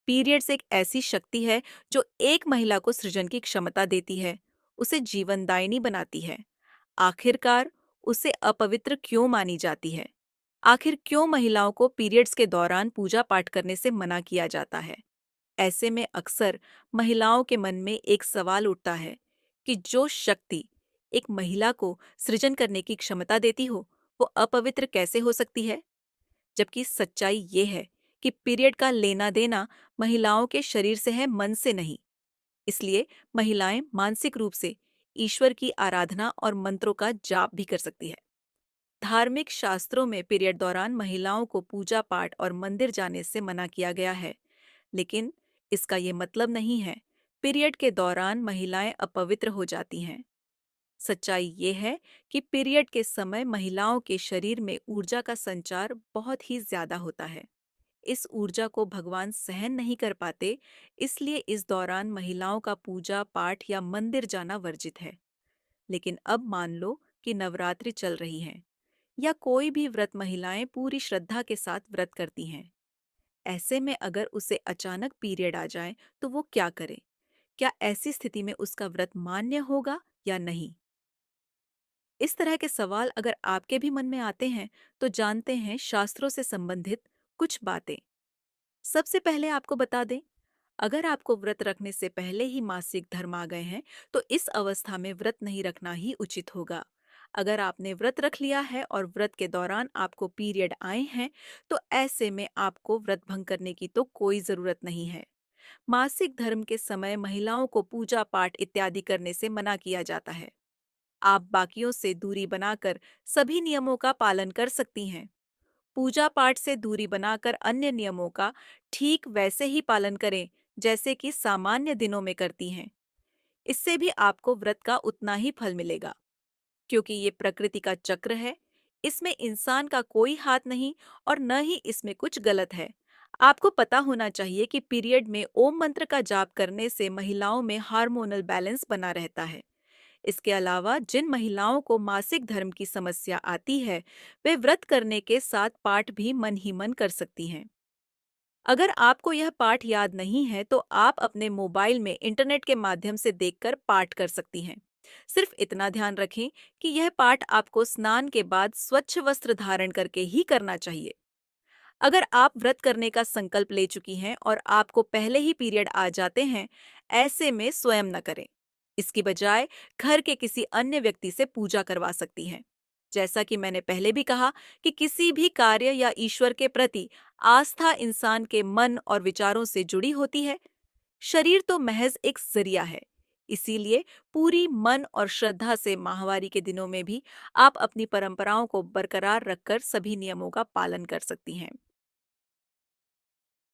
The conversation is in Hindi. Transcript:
पीरियड्स एक ऐसी शक्ति है जो एक महिला को सृजन की क्षमता देती है, उसे जीवनदायिनी बनाती है। आखिरकार, उसे अपवित्र क्यों मानी जाती है? आखिर क्यों महिलाओं को पीरियड्स के दौरान पूजा पाठ करने से मना किया जाता है? ऐसे में अक्सर महिलाओं के मन में एक सवाल उठता है कि जो शक्ति एक महिला को सृजन करने की क्षमता देती हो, वो अपवित्र कैसे हो सकती है? जबकि सच्चाई ये है कि पीरियड का लेना देना महिलाओं के शरीर से है, मन से नहीं। इसलिए महिलाएं मानसिक रूप से ईश्वर की आराधना और मंत्रों का जाप भी कर सकती है। धार्मिक शास्त्रों में पीरियड दौरान महिलाओं को पूजा पाठ और मंदिर जाने से मना किया गया है, लेकिन इसका ये मतलब नहीं है पीरियड के दौरान महिलाएं अपवित्र हो जाती हैं। सच्चाई ये है कि पीरियड के समय महिलाओं के शरीर में ऊर्जा का संचार बहुत ही ज्यादा होता है। इस ऊर्जा को भगवान सहन नहीं कर पाते, इसलिए इस दौरान महिलाओं का पूजा पाठ या मंदिर जाना वर्जित है। लेकिन अब मान लो कि नवरात्रि चल रही है या कोई भी व्रत महिलाएं पूरी श्रद्धा के साथ व्रत करती हैं। ऐसे में अगर उसे अचानक पीरियड आ जाए तो वो क्या करे? क्या ऐसी स्थिति में उसका व्रत मान्य होगा या नहीं? इस तरह के सवाल अगर आपके भी मन में आते हैं तो जानते हैं शास्त्रों से संबंधित कुछ बातें। सबसे पहले आपको बता दें, अगर आपको व्रत रखने से पहले ही मासिक धर्म आ गए हैं तो इस अवस्था में व्रत नहीं रखना ही उचित होगा। अगर आपने व्रत रख लिया है और व्रत के दौरान आपको पीरियड आए हैं तो ऐसे में आपको व्रत भंग करने की तो कोई जरूरत नहीं है। मासिक धर्म के समय महिलाओं को पूजा पाठ इत्यादि करने से मना किया जाता है। आप बाकियों से दूरी बनाकर सभी नियमों का पालन कर सकती हैं। पूजा पाठ से दूरी बनाकर अन्य नियमों का ठीक वैसे ही पालन करें जैसे कि सामान्य दिनों में करती हैं। इससे भी आपको व्रत का उतना ही फल मिलेगा, क्योंकि ये प्रकृति का चक्र है। इसमें इंसान का कोई हाथ नहीं और न ही इसमें कुछ गलत है। आपको पता होना चाहिए कि पीरियड में ओम मंत्र का जाप करने से महिलाओं में हार्मोनल बैलेंस बना रहता है। इसके अलावा जिन महिलाओं को मासिक धर्म की समस्या आती है, वे व्रत करने के साथ पाठ भी मन ही मन कर सकती हैं। अगर आपको यह पाठ याद नहीं है तो आप अपने मोबाइल में इंटरनेट के माध्यम से देखकर पाठ कर सकती हैं। सिर्फ इतना ध्यान रखें कि यह पाठ आपको स्नान के बाद स्वच्छ वस्त्र धारण करके ही करना चाहिए। अगर आप व्रत करने का संकल्प ले चुकी हैं और आपको पहले ही पीरियड आ जाते हैं, ऐसे में स्वयं न करें। इसकी बजाय घर के किसी अन्य व्यक्ति से पूजा करवा सकती हैं। जैसा कि मैंने पहले भी कहा कि किसी भी कार्य या ईश्वर के प्रति आस्था इंसान के मन और विचारों से जुड़ी होती है। शरीर तो महज एक जरिया है। इसीलिए पूरी मन और श्रद्धा से माहवारी के दिनों में भी आप अपनी परंपराओं को बरकरार रखकर सभी नियमों का पालन कर सकती हैं।